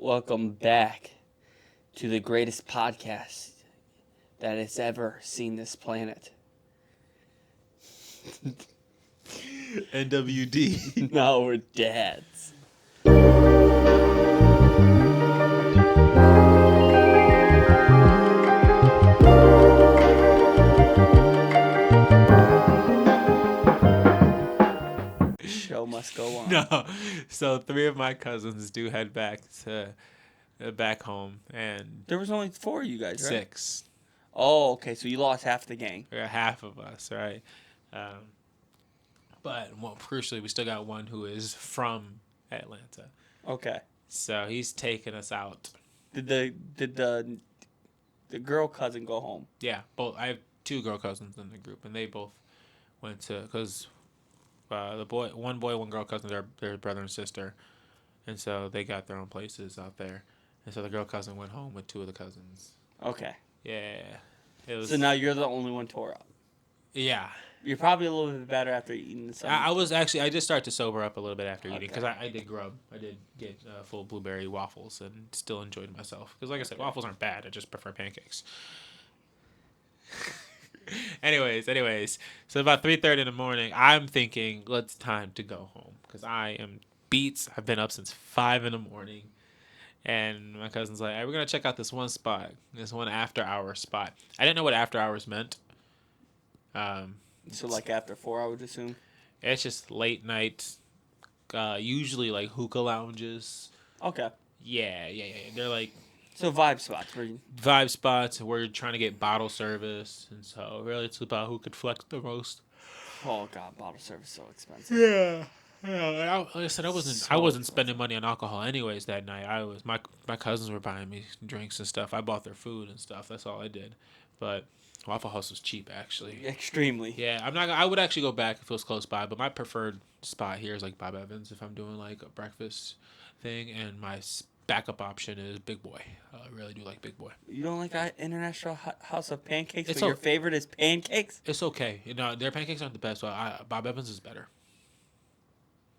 Welcome back to the greatest podcast that has ever seen this planet. NWD. Now we're dads. Show must go on. No. So 3 of my cousins do head back home, and There was only 4 of you guys, right? 6. Oh, okay. So you lost half the gang. Or half of us, right? But crucially, we still got one who is from Atlanta. Okay. So he's taking us out. Did the girl cousin go home? Yeah, both. I have 2 girl cousins in the group, and they both went to because one boy, one girl cousin, they're brother and sister, and so they got their own places out there, and so the girl cousin went home with 2 of the cousins. Okay. Yeah, it was. So now you're the only one tore up. Yeah. You're probably a little bit better after eating the I did start to sober up a little bit after eating because I did grub. I did get full blueberry waffles and still enjoyed myself. Because like I said, waffles aren't bad. I just prefer pancakes. anyways. So about 3:30 in the morning, I'm thinking, it's time to go home. Because I am beats. I've been up since 5 in the morning. And my cousin's like, hey, we're going to check out this one spot. This one after-hour spot. I didn't know what after-hours meant. So like after 4, I would assume? It's just late night, usually like hookah lounges. Okay. Yeah. They're like So vibe spots. vibe spots where you're trying to get bottle service. And so really it's about who could flex the most. Oh, God, bottle service is so expensive. Yeah. Like I said, I wasn't spending money on alcohol anyways that night. My cousins were buying me drinks and stuff. I bought their food and stuff. That's all I did. But Waffle House was cheap, actually. Extremely. Yeah, I would actually go back if it was close by, but my preferred spot here is like Bob Evans if I'm doing like a breakfast thing, and my backup option is Big Boy. I really do like Big Boy. You don't like International House of Pancakes, It's but your favorite is pancakes? It's okay. Their pancakes aren't the best, but Bob Evans is better.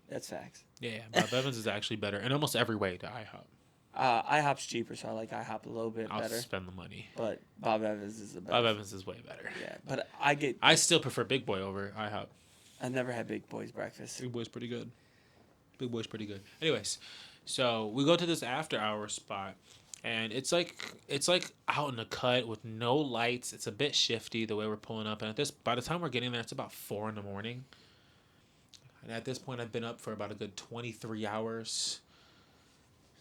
That's facts. Yeah, Bob Evans is actually better in almost every way to IHOP. IHOP's cheaper, so I like IHOP a little bit I'll better. spend the money. But Bob Evans is the best. Bob Evans is way better. Yeah, but I still prefer Big Boy over IHOP. I've never had Big Boy's breakfast. Big Boy's pretty good. Anyways, so we go to this after hour spot, and it's like out in the cut with no lights. It's a bit shifty the way we're pulling up, and by the time we're getting there, it's about 4 in the morning. And at this point, I've been up for about a good 23 hours.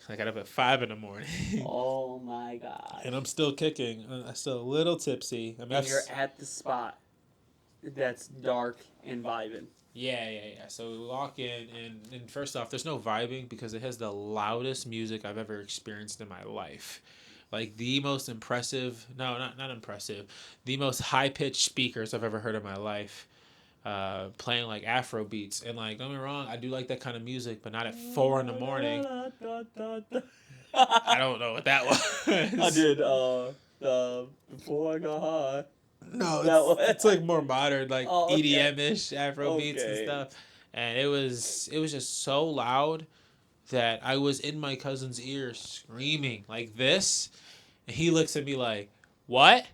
I got up at 5 in the morning. Oh my God! And I'm still kicking. I'm still a little tipsy. And you're at the spot that's dark and vibing. Yeah. So we walk in, and first off, there's no vibing because it has the loudest music I've ever experienced in my life. Like the most impressive, no, not impressive, the most high-pitched speakers I've ever heard in my life. Playing like Afro beats, and like, don't get me wrong, I do like that kind of music, but not at 4 in the morning. I don't know what that was. I did Before I Got High. No, it's like more modern, like EDM-ish Afro beats and stuff. And it was just so loud that I was in my cousin's ear screaming like this, and he looks at me like, "What?"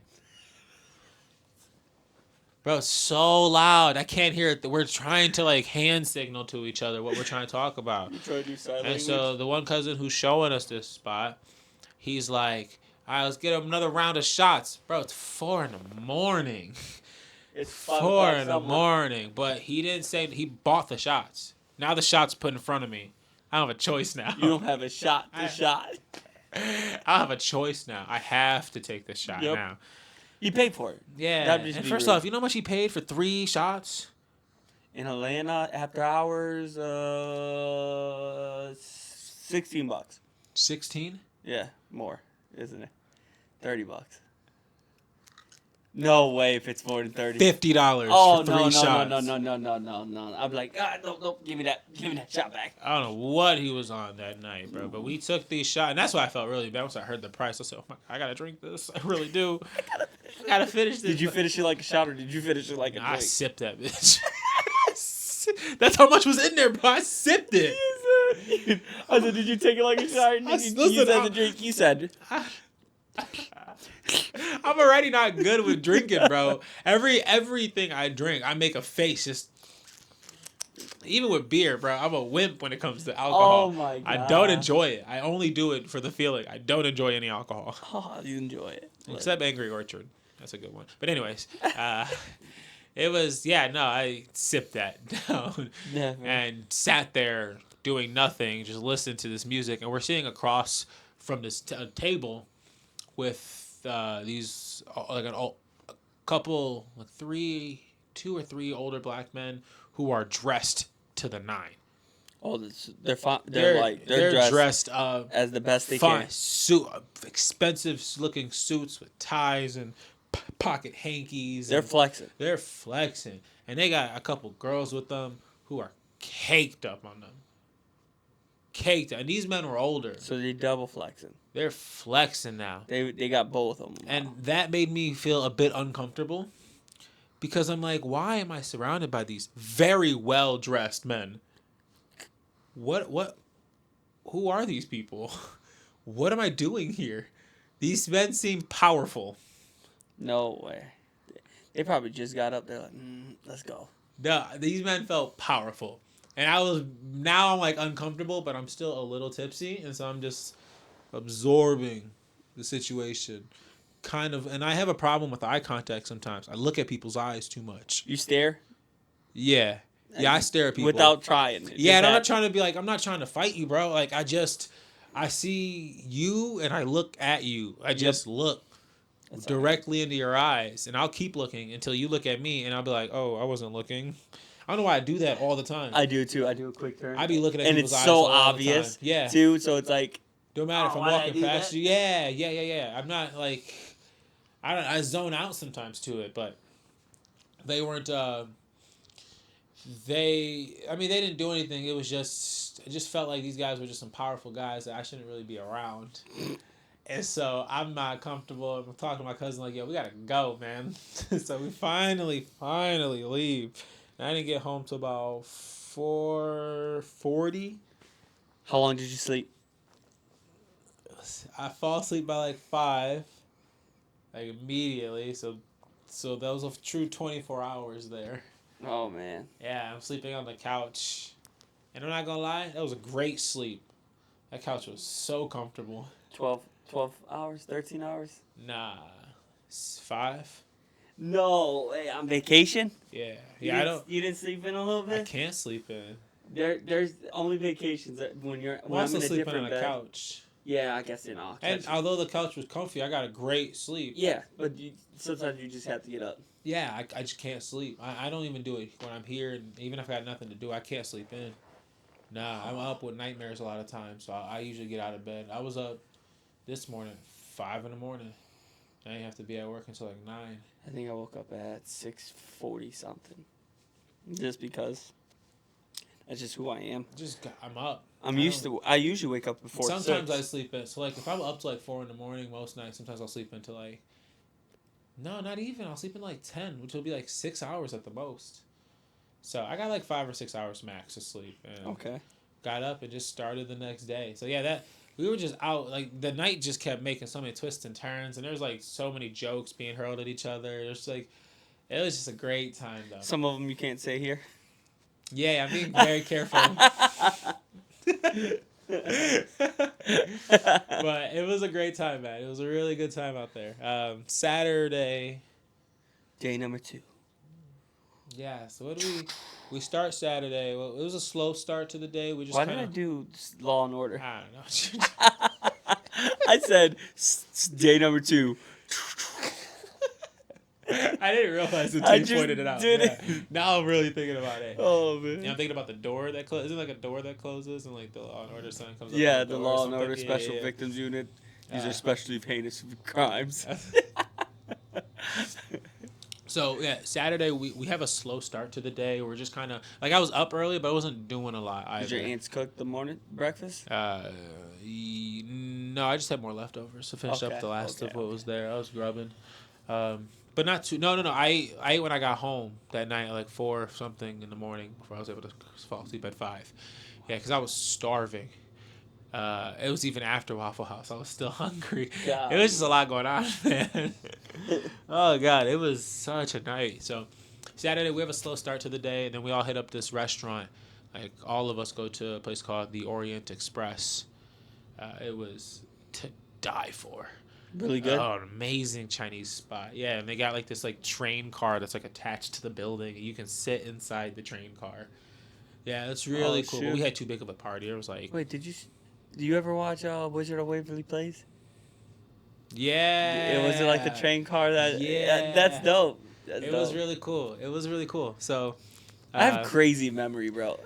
Bro, it's so loud. I can't hear it. We're trying to like hand signal to each other what we're trying to talk about. You try to do sign language? And so the one cousin who's showing us this spot, he's like, all right, let's get another round of shots. Bro, it's 4 in the morning. It's 4 in the morning. But he didn't say he bought the shots. Now the shot's put in front of me. I don't have a choice now. You don't have a shot to shot. I don't have a choice now. I have to take this shot now. You paid for it. Yeah. And first off, you know how much he paid for 3 shots? In Atlanta, after hours, $16. 16? Yeah, more, isn't it? $30. No way if it's more than $30. $50 for 3 shots. No. I'm like, don't give me that shot back. I don't know what he was on that night, bro. But we took these shots, and that's why I felt really bad once I heard the price. I said, "Oh my, I gotta drink this. I really do. I gotta finish this." Did you finish it like a shot, or did you finish it like a drink? I sipped that bitch. That's how much was in there, bro. I sipped it. I said, did you take it like a shot? Did you Listen, use as a drink? You said. I'm already not good with drinking, bro. Everything I drink, I make a face. Just even with beer, bro. I'm a wimp when it comes to alcohol. Oh my I god. don't enjoy it. I only do it for the feeling. I don't enjoy any alcohol. Oh, you enjoy it. Except Angry Orchard. That's a good one. But anyways, it was I sipped that down and sat there doing nothing, just listening to this music, and we're sitting across from this table with these like a couple, like two or three older black men who are dressed to the nine. Oh, they're dressed up as the best they fine can. Suit, expensive looking suits with ties and pocket hankies. They're flexing. They're flexing, and they got a couple girls with them who are caked up on them. Caked, and these men were older, so they double flexing. They're flexing now. They got both of them, and that made me feel a bit uncomfortable because I'm like, why am I surrounded by these very well dressed men? What? Who are these people? What am I doing here? These men seem powerful. No way. They probably just got up there like, let's go. No, these men felt powerful. And I'm like uncomfortable, but I'm still a little tipsy. And so I'm just absorbing the situation. Kind of, and I have a problem with eye contact sometimes. I look at people's eyes too much. You stare? Yeah. Yeah, I stare at people. Without trying. Yeah, and I'm not trying to be like, I'm not trying to fight you, bro. Like, I see you and I look at you. I just look directly into your eyes. And I'll keep looking until you look at me and I'll be like, oh, I wasn't looking. I don't know why I do that all the time. I do too. I do a quick turn. I be looking at people's eyes and it's so all obvious. The time. Yeah. Too, so it's like. Don't matter if I'm walking past you. Yeah. I'm not like. I zone out sometimes to it, but they weren't. They didn't do anything. It just felt like these guys were just some powerful guys that I shouldn't really be around. And so I'm not comfortable. I'm talking to my cousin like, yo, we gotta go, man. So we finally leave. And I didn't get home till about 4:40. How long did you sleep? I fall asleep by like 5, like immediately. So that was a true 24 hours there. Oh, man. Yeah, I'm sleeping on the couch. And I'm not going to lie, that was a great sleep. That couch was so comfortable. 12 hours? 13 hours? Nah. 5? No way. On vacation? Yeah. You didn't sleep in a little bit? I can't sleep in. There's only vacations when I'm also in a sleeping different on a bed. Couch. Yeah, I guess not. And although the couch was comfy, I got a great sleep. Yeah, but sometimes you just have to get up. Yeah, I just can't sleep. I don't even do it when I'm here. And even if I got nothing to do, I can't sleep in. Nah, I'm up with nightmares a lot of times, so I usually get out of bed. I was up this morning, 5 in the morning. I didn't have to be at work until like 9. I think I woke up at 6:40 something. Just because. That's just who I am. I'm up. I usually wake up before 6. Sometimes I sleep in. So like if I'm up to like 4 in the morning most nights, sometimes I'll sleep into like. No, not even. I'll sleep in like 10, which will be like 6 hours at the most. So I got like 5 or 6 hours max of sleep. And okay. Got up and just started the next day. So yeah, we were just out. Like the night just kept making so many twists and turns, and there's like so many jokes being hurled at each other. There's like, it was just a great time though. Some of them you can't say here. Yeah, I'm being very careful. But it was a great time, man. It was a really good time out there. Saturday. Day number 2. Yeah, so what do we start Saturday? Well, it was a slow start to the day. We just Why did I do Law and Order? I don't know. I said day number 2. I didn't realize until you pointed it out. It. Now I'm really thinking about it. Oh, man. Yeah, I'm thinking about the door that closes. Isn't it like a door that closes and like the Law and Order sign comes up? Yeah, the Law and Order Special Victims Unit. These are especially heinous crimes. So, yeah, Saturday, we have a slow start to the day. We're just kind of, like, I was up early, but I wasn't doing a lot either. Did your aunts cook the morning breakfast? No, I just had more leftovers to finish up the last of what was there. I was grubbing. But but not too. No, no, no. I ate when I got home that night at like 4 something in the morning before I was able to fall asleep at 5. Yeah, because I was starving. It was even after Waffle House. I was still hungry. God. It was just a lot going on, man. Oh God, it was such a night. So Saturday we have a slow start to the day, and then we all hit up this restaurant. Like all of us go to a place called the Orient Express. It was to die for. Really good. Oh, an amazing Chinese spot. Yeah, and they got like this like train car that's like attached to the building. And you can sit inside the train car. Yeah, it's really cool. But shoot. we had too big of a party. It was like, Wait, do you ever watch Wizard of Waverly Place? yeah. It was like the train car that. Yeah. That's dope. It was really cool. It was really cool. So, I have crazy memory, bro.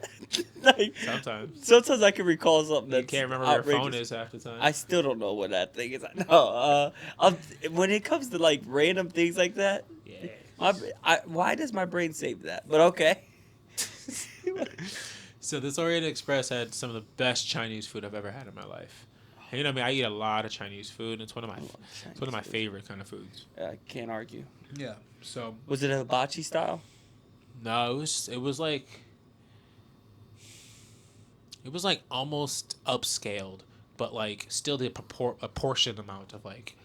Like, sometimes I can recall something that you can't remember where your phone is half the time. I still don't know what that thing is. No, when it comes to like random things like that, Yeah. why does my brain save that? But okay. So this Orient Express had some of the best Chinese food I've ever had in my life. And you know what I mean? I eat a lot of Chinese food. And it's one of my favorite kind of foods. I can't argue. Yeah. So Was it a hibachi style? no, it was like almost upscaled, but like still the apportioned amount of like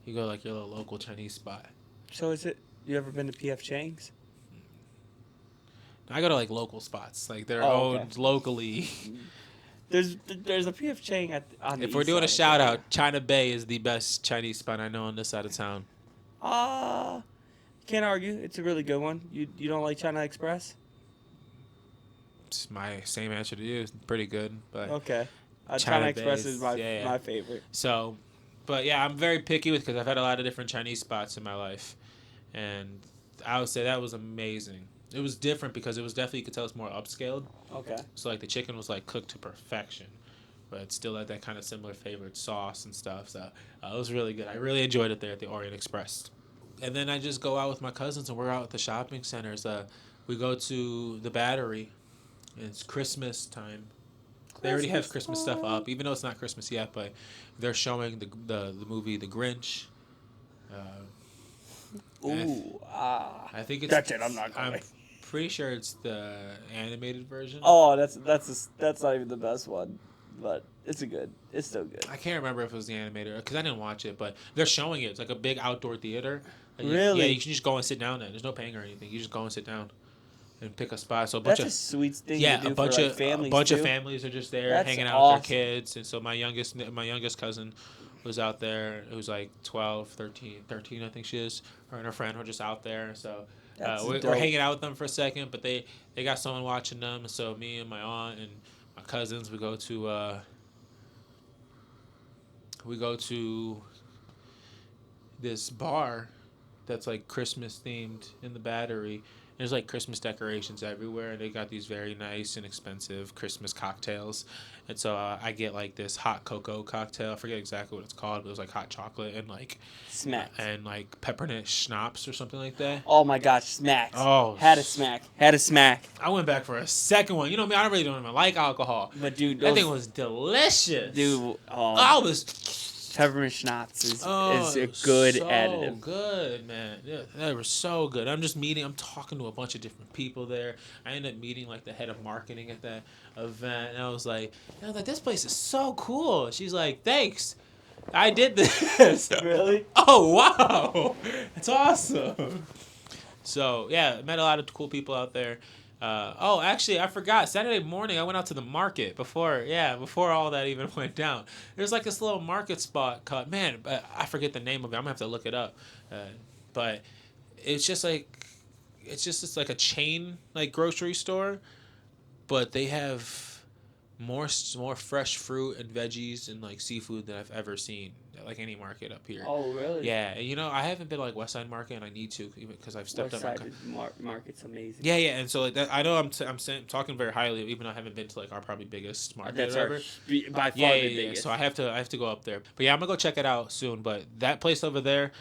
you go like your little local Chinese spot. So is it? You ever been to P.F. Chang's? I go to like local spots, like they're okay. owned locally. There's a P.F. Chang on the If we're east doing a side. shout out, China Bay is the best Chinese spot I know on this side of town. Can't argue. It's a really good one. You don't like China Express? It's my same answer to you. It's pretty good, but Okay. China China Express Bay is is- my yeah. my favorite. so, but yeah, I'm very picky with because I've had a lot of different Chinese spots in my life, and I would say that was amazing. It was different because it was definitely, you could tell it's more upscaled. Okay. So like the chicken was like cooked to perfection, but it still had that kind of similar flavored sauce and stuff. So it was really good. I really enjoyed it there at the Orient Express. And then I just go out with my cousins and we're out at the shopping centers. We go to the Battery. It's Christmas time. They already have Christmas stuff up, even though it's not Christmas yet. But they're showing the movie The Grinch. I think it's. That's it. I'm not I'm going. pretty sure it's the animated version. Oh, that's not even the best one, but it's still good. I can't remember if it was the animated because I didn't watch it, but they're showing it. It's like a big outdoor theater. Really? Yeah, you can just go and sit down there. There's no paying or anything. You just go and sit down and pick a spot. So That's a sweet thing to do a bunch for, like, of families, a bunch of too. families are just there That's hanging out awesome. with their kids. And so my youngest cousin was out there. It was like 12, 13 I think she is. Her and her friend were just out there. So we're dope. hanging out with them for a second, but they got someone watching them. And so me and my aunt and my cousins, we go to this bar that's like Christmas themed in the Battery. There's like Christmas decorations everywhere, and they got these very nice and expensive Christmas cocktails. And so I get like this hot cocoa cocktail. I forget exactly what it's called, but it was like hot chocolate and like Smack. and like peppermint schnapps or something like that. Oh my gosh, smack. Oh, Had a smack. I went back for a second one. You know me, I really don't even like alcohol. But dude, That thing was delicious. dude. I was. Peppermint schnapps is a it was good so additive. good, man. Yeah, they were so good. I'm talking to a bunch of different people there. I ended up meeting like the head of marketing at that event, and I was like, this place is so cool. She's like, thanks. I did this. Really? Oh, wow. That's awesome. So, yeah, met a lot of cool people out there. Actually, I forgot. Saturday morning, I went out to the market before all that even went down. There's like this little market spot called, I forget the name of it. I'm gonna have to look it up. But it's just like a chain like grocery store, but they have more fresh fruit and veggies and like seafood than I've ever seen at like any market up here. Oh, really? Yeah, and I haven't been to, like West Side Market, and I need to because I've stepped West up. Side market's amazing. Yeah, and so like that, I know I'm talking very highly, even though I haven't been to like our probably biggest market That's ever. by far the Yeah. biggest. So I have to go up there. But yeah, I'm gonna go check it out soon. But that place over there,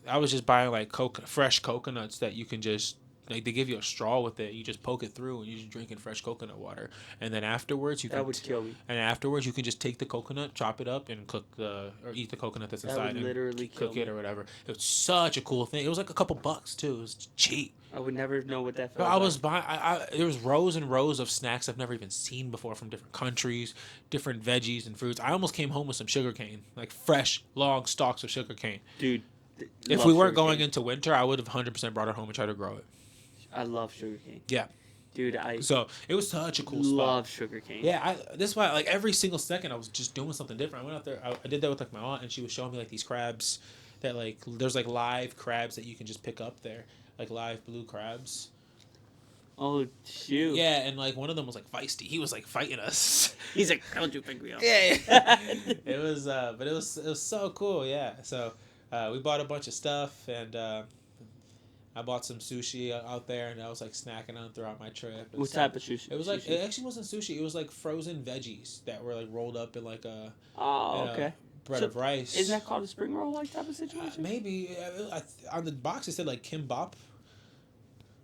I was just buying like fresh coconuts that you can just like they give you a straw with it. You just poke it through, and you're just drinking fresh coconut water. And then afterwards, That would kill me. And afterwards, you can just take the coconut, chop it up, and cook or eat the coconut that's That inside would literally and cook kill it me. or whatever. It was such a cool thing. It was like a couple bucks too. It was cheap. I would never know what that But felt I like. was buying. There was rows and rows of snacks I've never even seen before from different countries, different veggies and fruits. I almost came home with some sugar cane, like fresh, long stalks of sugar cane. Dude, If love we weren't sugar going cane. into winter, I would have 100% brought it home and tried to grow it. I love sugarcane. Yeah. Dude, I So it was such a cool spot. love sugarcane. Yeah, this is why like every single second I was just doing something different. I went out there. I did that with like my aunt, and she was showing me like these crabs that like there's like live crabs that you can just pick up there, like live blue crabs. Oh, shoot. Yeah, and like one of them was like feisty. He was like fighting us. He's like, how would you pick me up? Yeah. It was, but it was so cool. Yeah. So we bought a bunch of stuff, and I bought some sushi out there, and I was like snacking on throughout my trip. What type of sushi? It was like it actually wasn't sushi. It was like frozen veggies that were like rolled up in like a okay. bread So, of rice. Isn't that called a spring roll like type of situation? Maybe on the box it said like kimbap.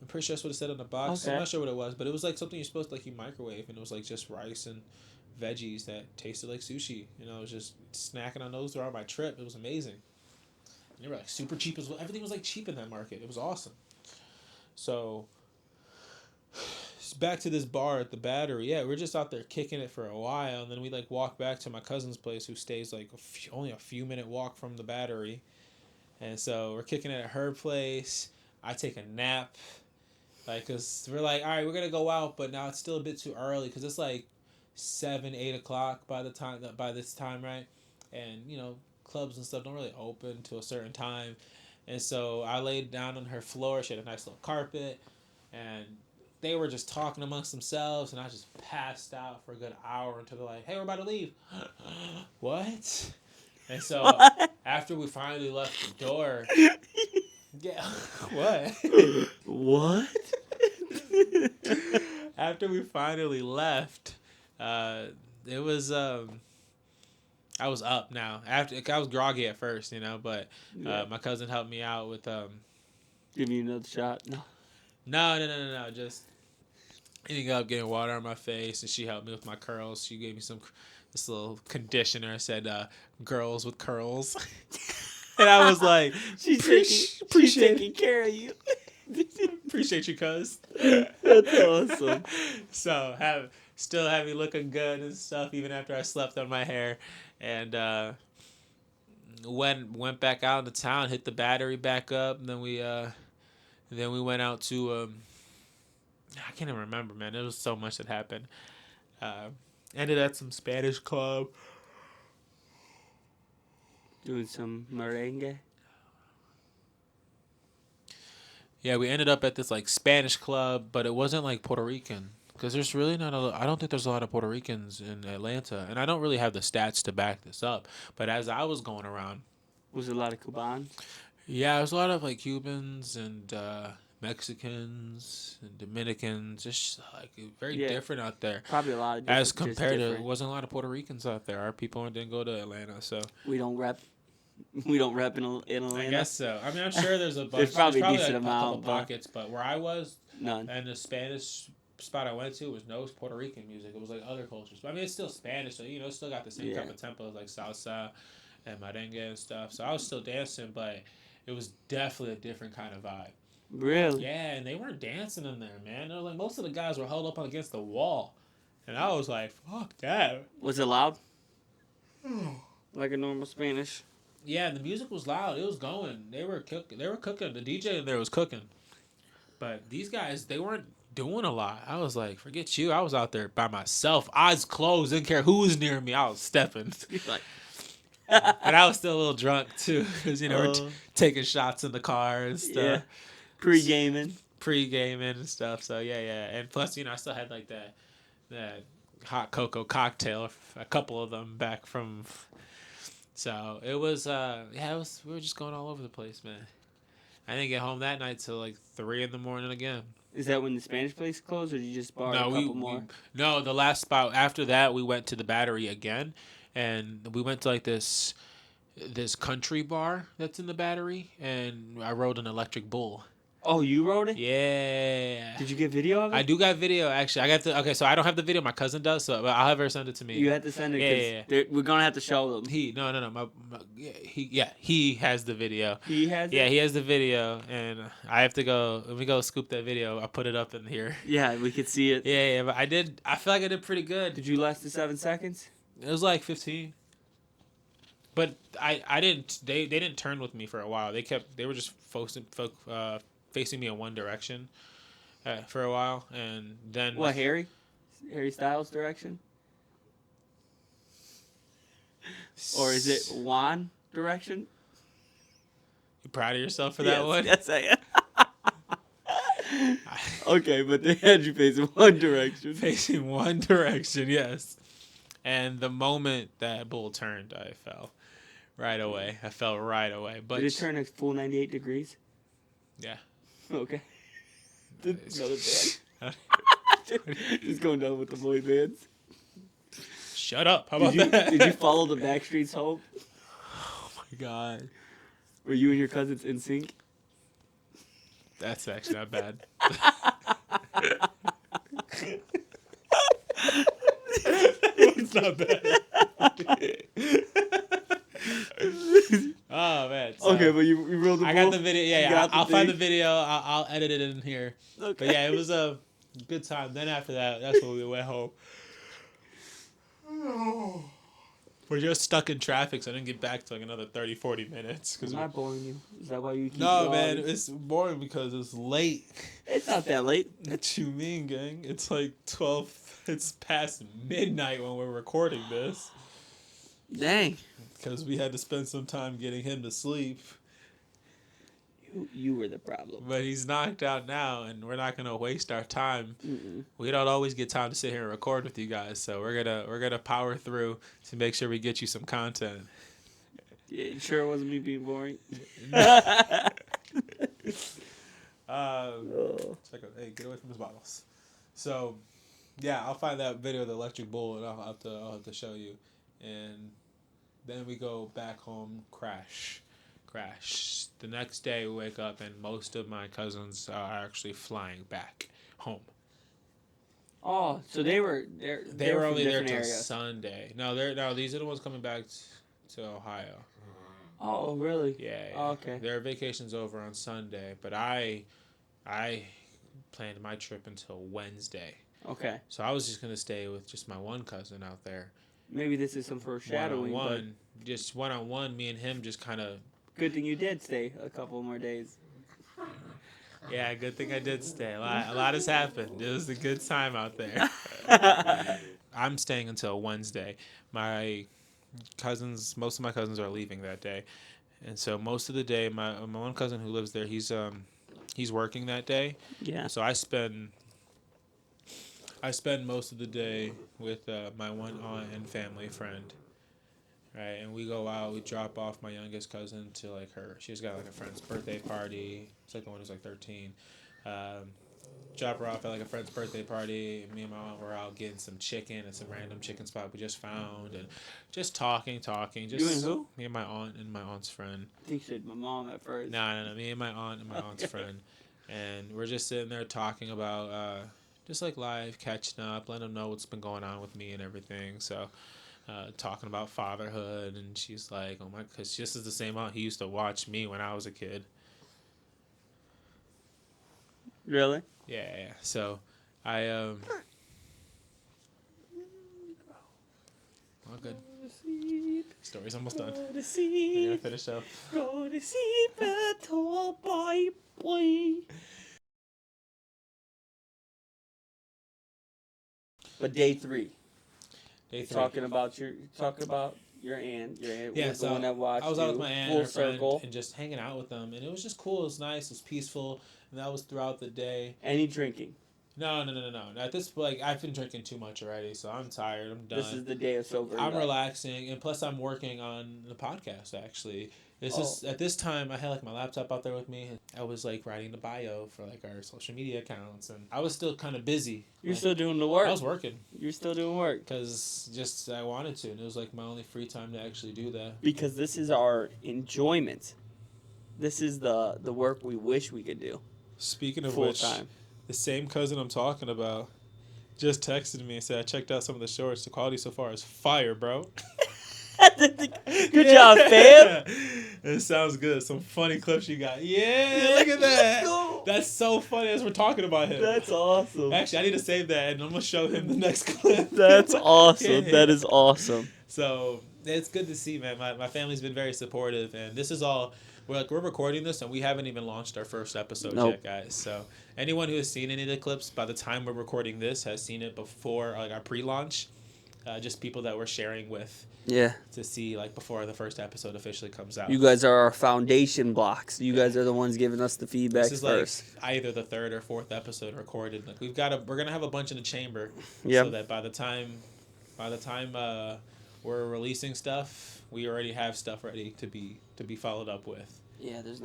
I'm pretty sure that's what it said on the box. Okay. I'm not sure what it was, but it was like something you're supposed to like you microwave, and it was like just rice and veggies that tasted like sushi. You know, I was just snacking on those throughout my trip. It was amazing. And they were like super cheap as well. Everything was like cheap in that market. It was awesome. So back to this bar at the Battery. Yeah, we're just out there kicking it for a while, and then we like walk back to my cousin's place, who stays like only a few minute walk from the Battery. And so we're kicking it at her place. I take a nap. Like, cause we're like, all right, we're gonna go out, but now it's still a bit too early, cause it's like 7, 8 o'clock by this time, right? And you know, clubs and stuff don't really open to a certain time, and so I laid down on her floor. She had a nice little carpet, and they were just talking amongst themselves, and I just passed out for a good hour until they're like, "Hey, we're about to leave." What? And so after we finally left the door, yeah, what? What? After we finally left, it was I was up now. After I was groggy at first, you know, but my cousin helped me out with Give me another shot. No. No. Just ending up getting water on my face, and she helped me with my curls. She gave me this little conditioner. Said "girls with curls," and I was like, She's taking care of you. appreciate you, cuz. That's awesome. So still have me looking good and stuff, even after I slept on my hair, and went back out into town, hit the Battery back up, and then we went out to I can't even remember, man. There was so much that happened. Ended at some Spanish club. Doing some merengue. Yeah, we ended up at this like Spanish club, but it wasn't like Puerto Rican, because there's really not I don't think there's a lot of Puerto Ricans in Atlanta, and I don't really have the stats to back this up. But as I was going around, Was a lot of Cubans. yeah, there's a lot of like Cubans and Mexicans and Dominicans, just like very different out there. Probably a lot of As just compared to, it different. wasn't a lot of Puerto Ricans out there. Our people didn't go to Atlanta, so We don't rep in Atlanta. I guess so. I mean, I'm sure there's a bunch. There's probably a like decent a couple amount, but- pockets, but where I was, None. and the Spanish spot I went to was no Puerto Rican music. It was like other cultures. But I mean, it's still Spanish, so you know, it's still got the same type of tempos like salsa and merengue and stuff. So I was still dancing, but it was definitely a different kind of vibe. Really? Yeah, and they weren't dancing in there, man. They were like, most of the guys were held up against the wall, and I was like, fuck that. Was it loud? Like a normal Spanish? Yeah, the music was loud. It was going. They were cooking. The DJ in there was cooking. But these guys, they weren't doing a lot. I was like, forget you. I was out there by myself, eyes closed, didn't care who was near me. I was stepping. Like, And I was still a little drunk, too, because, you know, we're taking shots in the car and stuff. yeah. Pre-gaming. Pre-gaming and stuff. So, yeah. And plus, you know, I still had, like, that hot cocoa cocktail, a couple of them back from... So, it was, we were just going all over the place, man. I didn't get home that night till, like, 3 a.m. again. Is that when the Spanish place closed, or did you just borrow a couple more? No, the last spot after that, we went to the Battery again, and we went to like this country bar that's in the Battery, and I rode an electric bull. Oh, you wrote it? Yeah. Did you get video of it? I do got video actually. I got the okay. So I don't have the video. My cousin does. So I'll have her send it to me. You have to send it Yeah. because we're gonna have to show them. He has the video. He has it. Yeah, he has the video, and I have to go. Let me go scoop that video. I'll put it up in here. Yeah, we could see it. Yeah. But I feel like I did pretty good. Did you last the 7 seconds? It was like 15. But I didn't. They didn't turn with me for a while. They were just facing me in one direction for a while, and then What, Harry Styles direction, or is it Juan direction? You proud of yourself for that one? Yes, I am. Okay, but they had you facing one direction. Facing one direction, yes. And the moment that bull turned, I fell right away. I fell right away. But did it turn a full 98 degrees? Yeah. Okay. Another band. Just going down with the boy bands. Shut up. How about that? Did you follow the Backstreet's home? Oh my god. Were you and your cousins in sync? That's actually not bad. It's not bad. Oh man. So Okay, but you rolled the ball. I got the video. Yeah. I'll find the video. I'll edit it in here. Okay. But yeah, it was a good time. Then after that, that's when we went home. We're just stuck in traffic, so I didn't get back to like another 30, 40 minutes. I'm not boring you. Is that why you keep No, going? man, it's boring because it's late. It's not that late. What you mean, gang? It's like 12. It's past midnight when we're recording this. Dang. Because we had to spend some time getting him to sleep. You were the problem. But he's knocked out now, and we're not gonna waste our time. Mm-mm. We don't always get time to sit here and record with you guys, so we're gonna power through to make sure we get you some content. Yeah, you sure it wasn't me being boring? Hey, get away from his bottles. So, yeah, I'll find that video of the electric bull, and I'll have to show you. And then we go back home, crash. The next day we wake up and most of my cousins are actually flying back home. Oh, so they were only there till areas. Sunday. No, these are the ones coming back to Ohio. Oh, really? Yeah. Oh, okay. Their vacation's over on Sunday, but I planned my trip until Wednesday. Okay. So I was just gonna stay with just my one cousin out there. Maybe this is some foreshadowing. Just one-on-one, me and him just kind of. Good thing you did stay a couple more days. Yeah, good thing I did stay. A lot has happened. It was a good time out there. I'm staying until Wednesday. Most of my cousins are leaving that day, and so most of the day, my one cousin who lives there, he's working that day. Yeah. So I spend most of the day with my one aunt and family friend. Right, and we go out, we drop off my youngest cousin to like she's got like a friend's birthday party. It's like the one who's like 13. Drop her off at like a friend's birthday party. Me and my aunt were out getting some chicken at some random chicken spot we just found, and just talking. Just you and who? Me and my aunt and my aunt's friend. I think you said my mom at first. No, me and my aunt and my aunt's friend, and we're just sitting there talking about just like life, catching up, letting them know what's been going on with me and everything. So. Talking about fatherhood, and she's like, "Oh my," because this is the same aunt he used to watch me when I was a kid. Really? Yeah. So, I all good. Story's almost done. We're gonna finish up. Go to sleep, little boy. But day 3. Day 3. Talking about your aunt. Your aunt Yeah, was so the one that watched I was out with my aunt and her friend circle. and just hanging out with them, and it was just cool. It was nice. It was peaceful, and that was throughout the day. Any drinking? No. At this point, I've been drinking too much already, so I'm tired. I'm done. This is the day of sober. I'm relaxing, and plus I'm working on the podcast. Actually, at this time I had like my laptop out there with me, and I was like writing the bio for like our social media accounts, and I was still kind of busy. You're still doing the work. I was working. You're still doing work because just I wanted to, and it was like my only free time to actually do that. Because this is our enjoyment. This is the work we wish we could do. Speaking of full which, time. the same cousin I'm talking about just texted me and said, I checked out some of the shorts. The quality so far is fire, bro. Good job, fam. It sounds good. Some funny clips you got. Yeah, Yeah, look at that. let's go. That's so funny as we're talking about him. That's awesome. Actually, I need to save that and I'm going to show him the next clip. That's awesome. Yeah. That is awesome. So it's good to see, man. My family's been very supportive, and this is all. We're recording this, and we haven't even launched our first episode Nope. yet, guys. So anyone who has seen any of the clips by the time we're recording this has seen it before, like our pre-launch. Just people that we're sharing with Yeah. to see like before the first episode officially comes out. You guys are our foundation blocks. You guys are the ones giving us the feedback This is first. like either the third or fourth episode recorded. Like we're gonna have a bunch in the chamber, Yep. so that by the time we're releasing stuff, we already have stuff ready to be followed up with. Yeah, there's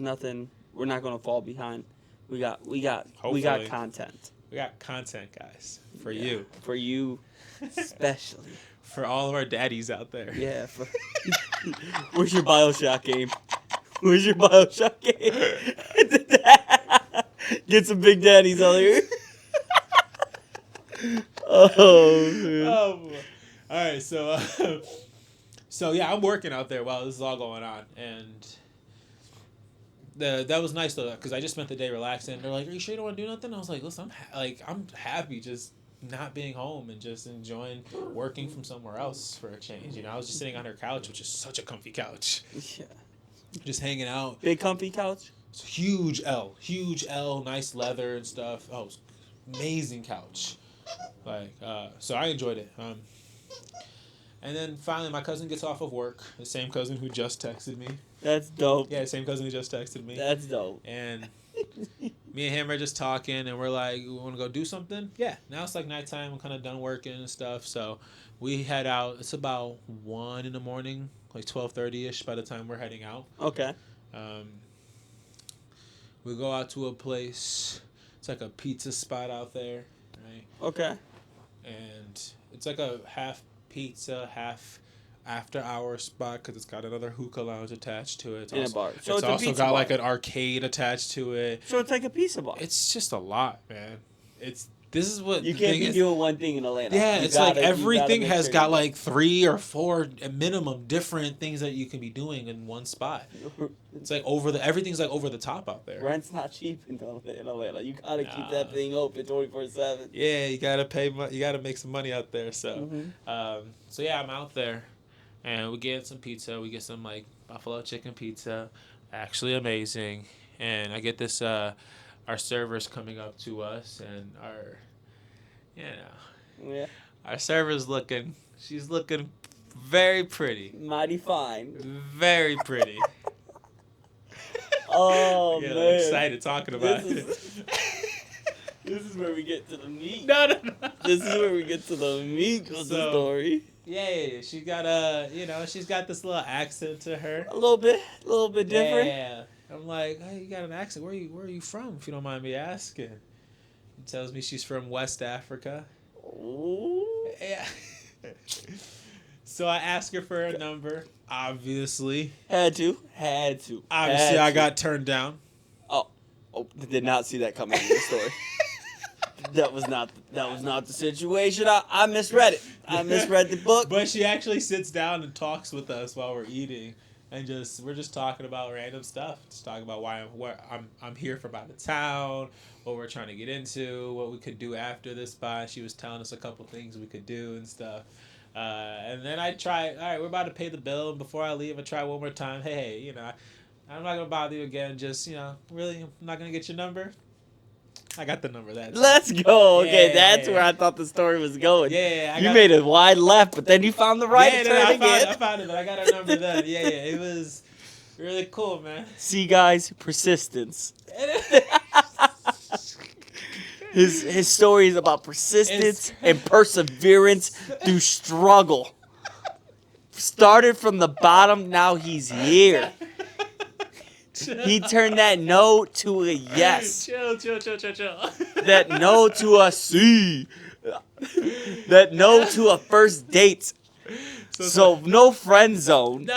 nothing. We're not gonna fall behind. We got Hopefully. content. We got content, guys, for you, For you, especially. for all of our daddies out there. Yeah. Where's your BioShock game? Where's your BioShock game? Get some big daddies out here. Oh, man. All right, so yeah, I'm working out there while this is all going on, and that was nice though, because I just spent the day relaxing. They're like, "Are you sure you don't want to do nothing?" I was like, "Listen, I'm happy just not being home and just enjoying working from somewhere else for a change." You know, I was just sitting on her couch, which is such a comfy couch, Yeah. just hanging out. Big comfy couch. It's huge L, nice leather and stuff. Oh, it was amazing couch. Like, so I enjoyed it. And then finally, my cousin gets off of work. The same cousin who just texted me. That's dope. Yeah, the same cousin who just texted me. That's dope. And me and him are just talking, and we're like, we want to go do something? Yeah. Now it's like nighttime. I'm kind of done working and stuff. So we head out. It's about 1 in the morning, like 12:30-ish by the time we're heading out. Okay. We go out to a place. It's like a pizza spot out there, right? Okay. And it's like a half pizza, half after-hour spot because it's got another hookah lounge attached to it. In a bar. So It's it's a also pizza got bar. like an arcade attached to it. So it's like a pizza bar. It's just a lot, man. This is what You the can't thing be is. doing one thing in Atlanta. Yeah, You it's like gotta everything make has sure got you like 3 or 4 at minimum different things that you can be doing in one spot. It's like everything's like over the top out there. Rent's not cheap in Atlanta. You gotta keep Nah. that thing open 24/7. Yeah, you gotta you gotta make some money out there. So, Mhm. so yeah, I'm out there, and we get some pizza. We get some like buffalo chicken pizza, actually amazing. And I get this, our server's coming up to us, and Yeah. our server's she's looking very pretty, Mighty fine. very pretty. Oh, Yeah, man. I'm excited talking about This it. is- This is where we get to the meat. No. This is where we get to the meat of the So- story. Yeah, she got she's got this little accent to her. A little bit different. Yeah. I'm like, hey, you got an accent. Where are you from, if you don't mind me asking? She tells me she's from West Africa. Ooh. Yeah. So I ask her for a number. Obviously, Had to. I got turned down. Oh, did not see that coming in the story. That was not the situation. I misread it. I misread the book. But she actually sits down and talks with us while we're eating, and we're just talking about random stuff. Just talking about why I'm here from out of town, what we're trying to get into, what we could do after this spot. She was telling us a couple things we could do and stuff. And then all right, we're about to pay the bill, and before I leave, I try one more time. Hey, I'm not gonna bother you again. Just really, I'm not gonna get your number. I got the number. Let's go. Okay, Yeah, that's yeah. where I thought the story was going. Yeah, You made a wide left, but then you found the right Yeah, turn I again. found it, but I got her number then. Yeah, it was really cool, man. See, guys, persistence. His story is about persistence and perseverance through struggle. Started from the bottom, now he's here. He turned that no to a yes. Chill. That no to a C. That no to a first date. So no friend zone.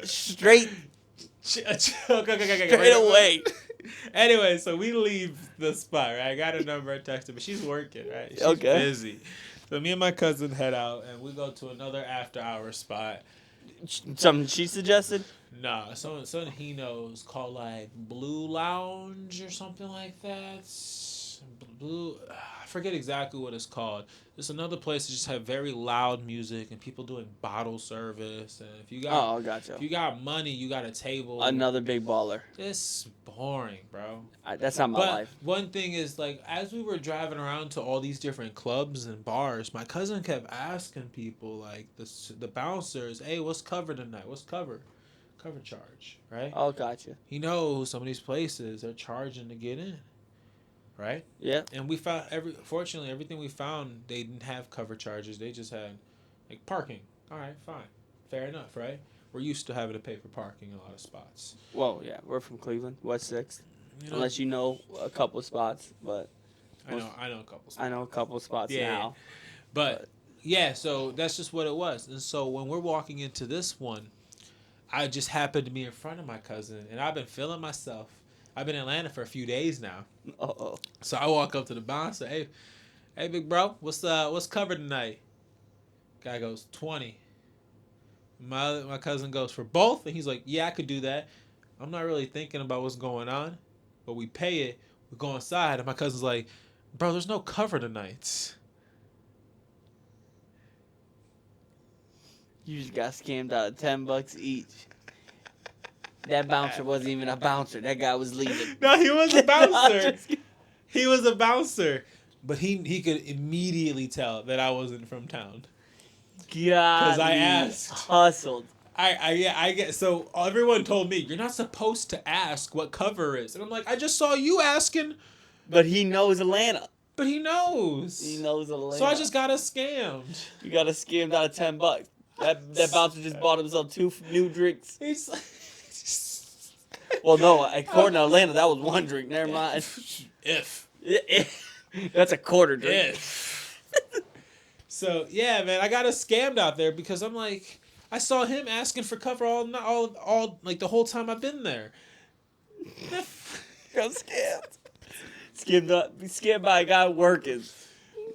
Straight Okay. away. Anyway, so we leave the spot, right? I got her number, I texted her, but she's working, right? She's Okay. busy. So me and my cousin head out, and we go to another after-hour spot. Something she suggested? Nah, something he knows called like Blue Lounge or something like that. Blue, I forget exactly what it's called. There's another place that just have very loud music and people doing bottle service. And Oh, gotcha. if you got money, you got a table. Another big baller. It's boring, bro. That's not my But life. one thing is, like, as we were driving around to all these different clubs and bars, my cousin kept asking people, like, the bouncers, hey, what's cover tonight? What's cover? Cover charge, right? Oh, gotcha. He knows some of these places are charging to get in, right? Yeah. And we found, fortunately, everything we found, they didn't have cover charges. They just had, like, parking. All right, fine. Fair enough, right? We're used to having to pay for parking in a lot of spots. Well, yeah, we're from Cleveland, West 6th. You know, Unless you know a couple spots, but I know a couple spots. I know a couple spots now. But yeah, so that's just what it was. And so when we're walking into this one, I just happened to be in front of my cousin, and I've been feeling myself. I've been in Atlanta for a few days now. Uh-oh. So I walk up to the bouncer, hey, big bro, what's covered tonight? Guy goes 20. My cousin goes for both, and he's like, yeah, I could do that. I'm not really thinking about what's going on, but we pay it. We go inside, and my cousin's like, bro, there's no cover tonight. You just got scammed out of $10 each. That bouncer wasn't even a bouncer. That guy was leaving. No, he was a bouncer. He was a bouncer, but he could immediately tell that I wasn't from town. Because I asked. Hustled. I get, so everyone told me you're not supposed to ask what cover is, and I'm like, I just saw you asking. But he knows Atlanta. But he knows. He knows Atlanta. So I just got us scammed. You got us scammed out of $10. That bouncer just bought himself 2 new drinks. He's like, well, no, according to Atlanta, that was 1 drink. Never mind. If. That's a quarter drink. If. So yeah, man, I got us scammed out there because I'm like, I saw him asking for cover all like the whole time I've been there. Got scammed. Scammed by a guy working.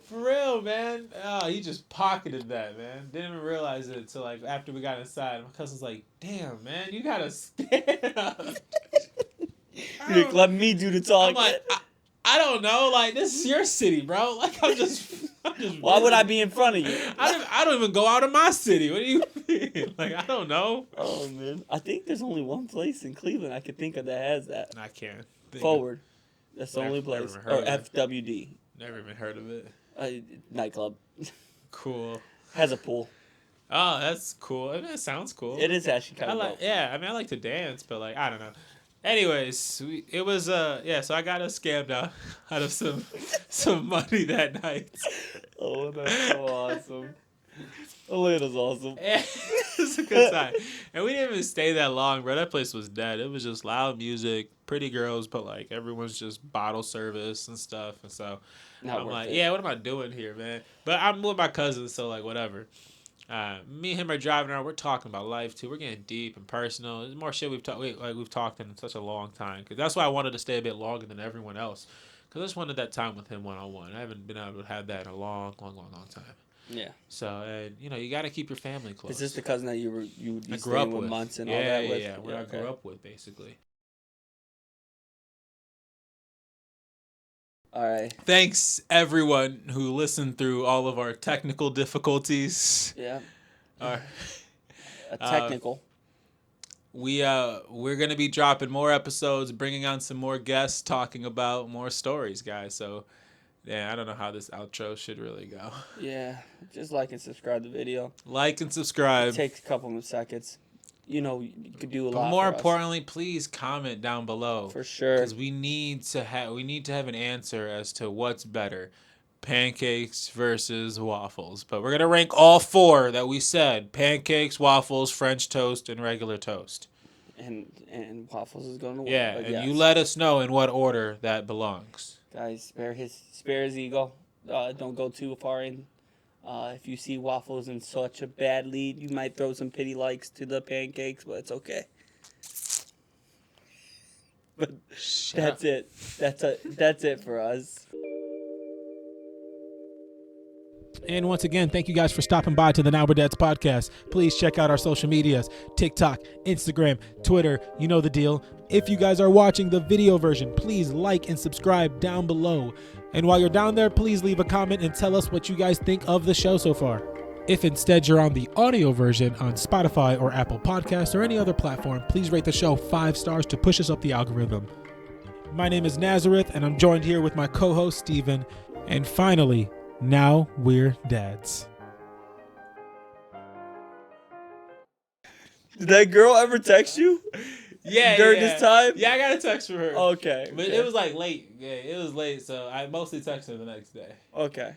For real, man. Oh, he just pocketed that, man. Didn't even realize it until like after we got inside. My cousin's like, "Damn, man, you got a scam." Let me do the talking. I'm like, I don't know. Like, this is your city, bro. Like, I'm just. Why would I be in front of you? I don't even go out of my city. What do you mean? Like, I don't know. Oh man, I think there's only one place in Cleveland I could think of that has that. I can't. Forward. That's the only place. Or FWD. Never even heard of it. Nightclub. Cool. Has a pool. Oh, that's cool. I mean, it sounds cool. It is actually kind of like. dope. Yeah, I mean, I like to dance, but like, I don't know. Anyways, it was yeah. So I got us scammed out of some money that night. Oh, that's so awesome. Atlanta's awesome. It's a good time, and we didn't even stay that long, bro. That place was dead. It was just loud music, pretty girls, but like everyone's just bottle service and stuff. And so I'm like, yeah, what am I doing here, man? But I'm with my cousins, so like whatever. Me and him are driving around. We're talking about life too. We're getting deep and personal. There's more shit we've talked in such a long time. Cause that's why I wanted to stay a bit longer than everyone else. Cause I just wanted that time with him 1-on-1. I haven't been able to have that in a long time. Yeah. So and you got to keep your family close. Is this the cousin that you I grew up with months and all that with? Yeah, what I grew up with basically. All right. Thanks everyone who listened through all of our technical difficulties. Yeah. A technical. We're gonna be dropping more episodes, bringing on some more guests, talking about more stories, guys. So, yeah, I don't know how this outro should really go. Yeah, just like and subscribe to the video. Like and subscribe. It takes a couple of seconds. You could do a lot. But more for us. importantly, please comment down below. For sure. Because we need to have an answer as to what's better, pancakes versus waffles. But we're gonna rank all 4 that we said: pancakes, waffles, French toast, and regular toast. And waffles is going to win. Yeah, and yes. You let us know in what order that belongs. Guys, spare his ego. Don't go too far in. If you see waffles in such a bad lead, you might throw some pity likes to the pancakes, but it's okay. But that's it. That's it for us. And once again, thank you guys for stopping by to the Now We're Dads podcast. Please check out our social medias, TikTok, Instagram, Twitter. You know the deal. If you guys are watching the video version, please like and subscribe down below. And while you're down there, please leave a comment and tell us what you guys think of the show so far. If instead you're on the audio version on Spotify or Apple Podcasts or any other platform, please rate the show 5 stars to push us up the algorithm. My name is Nazareth, and I'm joined here with my co-host, Steven. And finally, Now We're Dads. Did that girl ever text you? Yeah, During this time? Yeah, I got a text from her. Okay. But it was like late. Yeah, it was late, so I mostly texted her the next day. Okay.